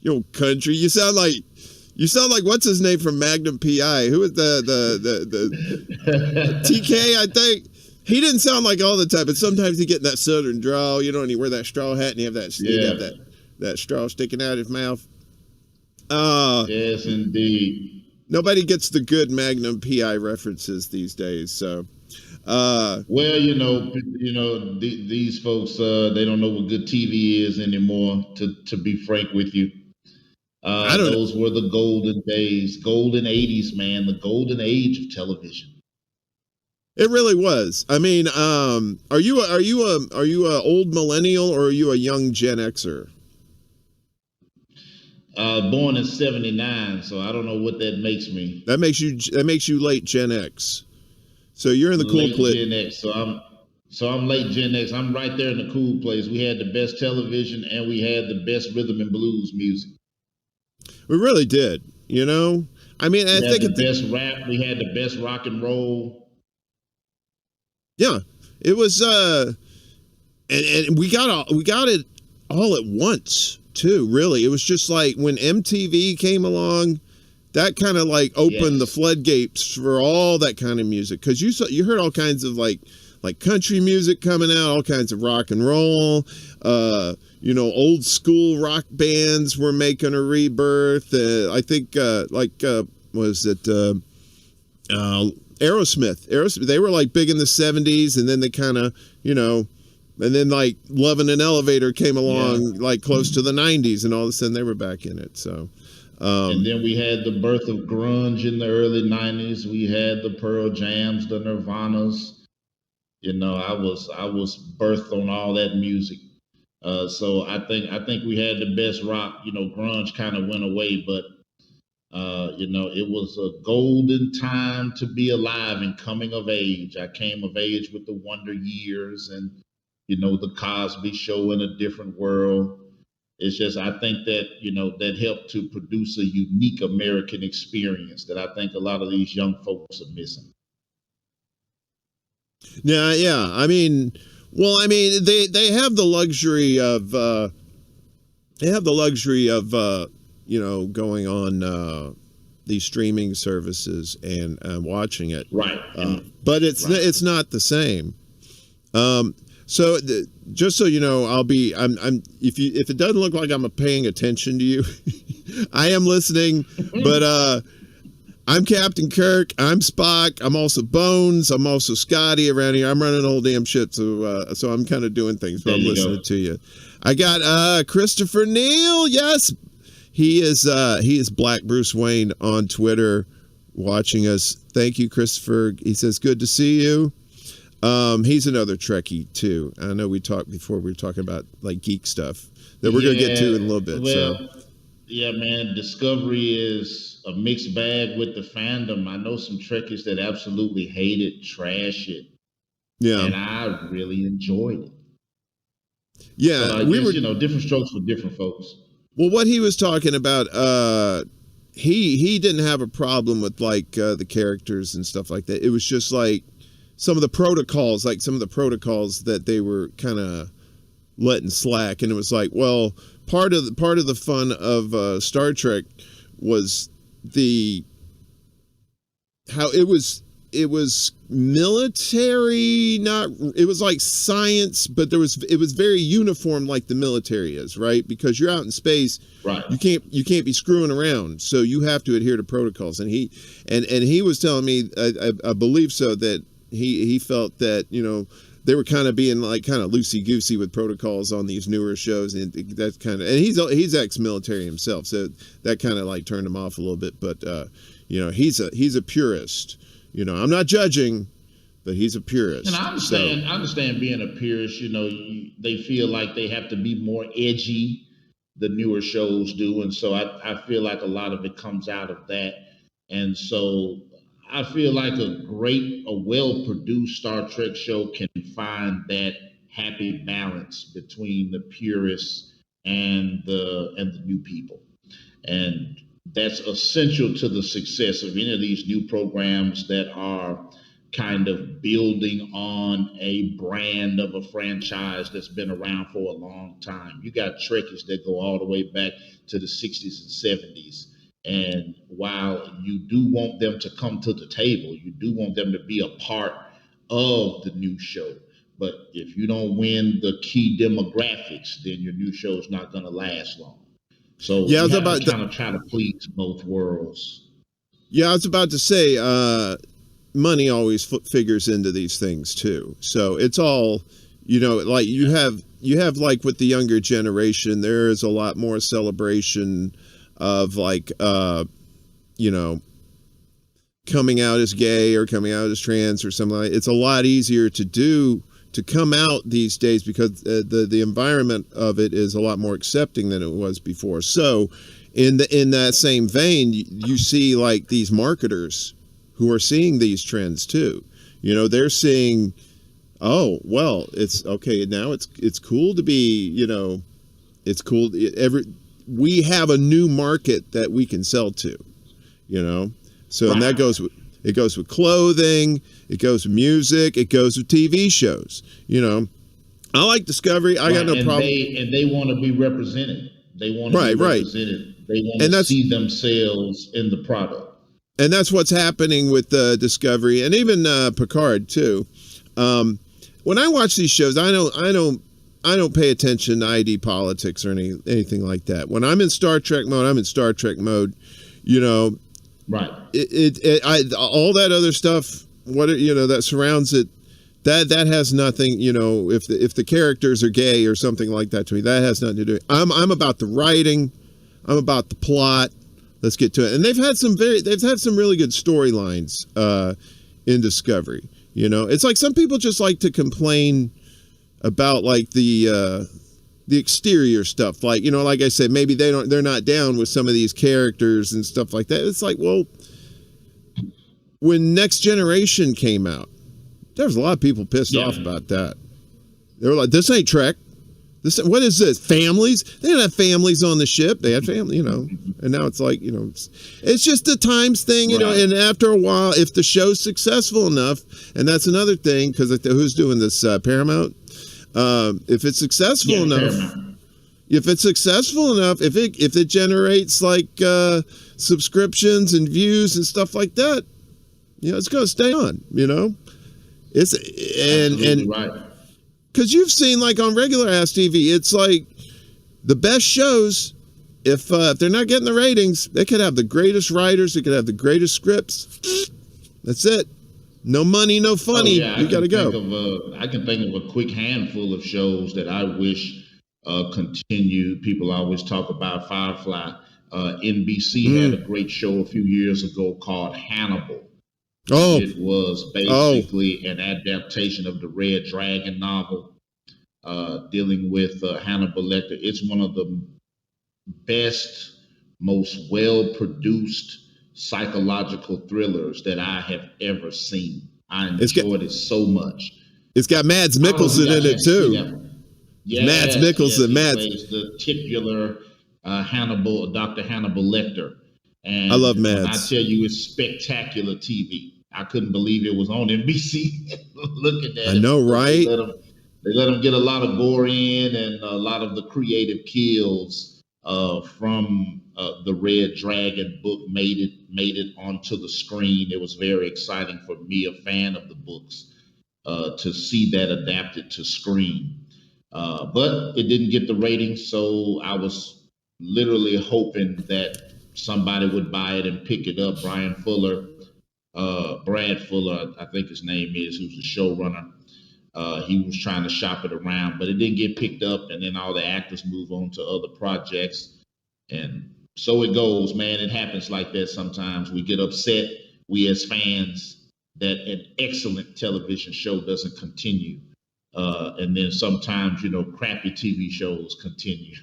You old country. You sound like what's his name from Magnum PI? Who was the TK? I think he didn't sound like all the time, but sometimes he get in that southern drawl, and he wear that straw hat and he have that straw sticking out of his mouth. Yes, indeed. Nobody gets the good Magnum PI references these days. So, well, these folks, they don't know what good TV is anymore. To be frank with you, I don't know. those were the golden days, golden '80s, man, the golden age of television. It really was. I mean, are you a old millennial or are you a young Gen Xer? Born in '79, so I don't know what that makes me. That makes you late Gen X. So you're in the cool place. Gen X. So I'm late Gen X. I'm right there in the cool place. We had the best television and we had the best rhythm and blues music. We really did. I mean, I think the best rap. We had the best rock and roll. Yeah, it was. And we got it all at once too. Really, it was just like when MTV came along. That kind of like opened the floodgates for all that kind of music, because you heard all kinds of like country music coming out, all kinds of rock and roll, old school rock bands were making a rebirth. I think was it Aerosmith? They were like big in the '70s, and then they kind of and then like Lovin' an Elevator came along like close to the '90s, and all of a sudden they were back in it. So. And then we had the birth of grunge in the early '90s. We had the Pearl Jams, the Nirvanas. I was birthed on all that music. So I think we had the best rock. Grunge kind of went away, but it was a golden time to be alive and coming of age. I came of age with the Wonder Years and the Cosby Show in a different world. It's just, I think that, that helped to produce a unique American experience that I think a lot of these young folks are missing. Yeah. I mean, they have the luxury of, going on these streaming services and watching it. Right. But it's not the same. So just so you know, if it doesn't look like I'm paying attention to you, I am listening, but I'm Captain Kirk, I'm Spock, I'm also Bones, I'm also Scotty around here. I'm running the whole damn shit, so I'm kind of doing things, but I'm listening to you. I got Christopher Neal. Yes, he is Black Bruce Wayne on Twitter, watching us. Thank you, Christopher. He says good to see you. He's another Trekkie too. I know we talked before. We were talking about like geek stuff that we're gonna get to in a little bit. Yeah, man. Discovery is a mixed bag with the fandom. I know some Trekkies that absolutely hate it, trash it. Yeah, and I really enjoyed it. Yeah, but I guess, different strokes for different folks. Well, what he was talking about, he didn't have a problem with like the characters and stuff like that. It was just like some of the protocols that they were kind of letting slack, and it was like, well, part of the fun of Star Trek was how it was military, it was like science, but it was very uniform, like the military is, right? Because you're out in space, right? You can't be screwing around, so you have to adhere to protocols. And he was telling me, I believe so, that he felt that they were kind of being like kind of loosey goosey with protocols on these newer shows, and that's kind of, and he's ex-military himself, so that kind of like turned him off a little bit. But he's a purist. I'm not judging, but he's a purist. And I understand being a purist. They feel like they have to be more edgy, the newer shows do, and so I feel like a lot of it comes out of that. And so I feel like a well-produced Star Trek show can find that happy balance between the purists and the new people, and that's essential to the success of any of these new programs that are kind of building on a brand of a franchise that's been around for a long time. You got Trekkies that go all the way back to the 60s and 70s. And while you do want them to come to the table, you do want them to be a part of the new show. But if you don't win the key demographics, then your new show is not going to last long. So Yeah, I you was have to about kind of try to please both worlds. yeah, I was about to say, money always figures into these things too. So it's all, like you have like with the younger generation, there is a lot more celebration of like, you know, coming out as gay or coming out as trans or something like. It's a lot easier to do to come out these days because the environment of it is a lot more accepting than it was before. So in that same vein, you see like these marketers who are seeing these trends too. They're seeing, oh well, it's okay now. It's cool to be, it's cool. We have a new market that we can sell to, So and that goes with clothing, it goes with music, it goes with TV shows. I like Discovery. I got no problem. And they want to be represented. They want to be represented. They want to see themselves in the product. And that's what's happening with Discovery and even Picard too. When I watch these shows, I don't pay attention to ID politics or anything like that. When I'm in Star Trek mode, I'm in Star Trek mode. Right. All that other stuff, that surrounds it, that has nothing. If the characters are gay or something like that to me, that has nothing to do. I'm about the writing. I'm about the plot. Let's get to it. And they've had some really good storylines in Discovery. It's like some people just like to complain about like the exterior stuff. Like, like I said, maybe they're not down with some of these characters and stuff like that. It's like, well, when Next Generation came out, there was a lot of people pissed off about that. They were like, this ain't Trek. What is this? Families? They didn't have families on the ship. They had family, and now it's like, it's just a times thing, Right. And after a while, if the show's successful enough, and that's another thing, because who's doing this? Paramount. If it's successful enough, Paramount. if it generates like subscriptions and views and stuff like that, it's going to stay on. It's and right. Because you've seen, like, on regular ass TV, it's like the best shows, if they're not getting the ratings, they could have the greatest writers, they could have the greatest scripts. That's it. No money, no funny. You got to go. I can think of a quick handful of shows that I wish continued. People always talk about Firefly. NBC had a great show a few years ago called Hannibal. Oh, it was basically an adaptation of the Red Dragon novel, dealing with Hannibal Lecter. It's one of the best, most well-produced psychological thrillers that I have ever seen. I enjoyed it so much. It's got Mads Mikkelsen in it too. Yes, Mads Mikkelsen. He plays the titular Dr. Hannibal Lecter. And I love Mads. I tell you, it's spectacular TV. I couldn't believe it was on NBC. Looking at it, I know, right? They let them get a lot of gore in and a lot of the creative kills from the Red Dragon book made it onto the screen. It was very exciting for me, a fan of the books, to see that adapted to screen. But it didn't get the ratings, so I was literally hoping that somebody would buy it and pick it up. Brad Fuller, I think his name is, who's the showrunner. He was trying to shop it around, but it didn't get picked up, and then all the actors move on to other projects. And so it goes, man. It happens like that sometimes. We get upset, we as fans, that an excellent television show doesn't continue. And then sometimes, crappy TV shows continue.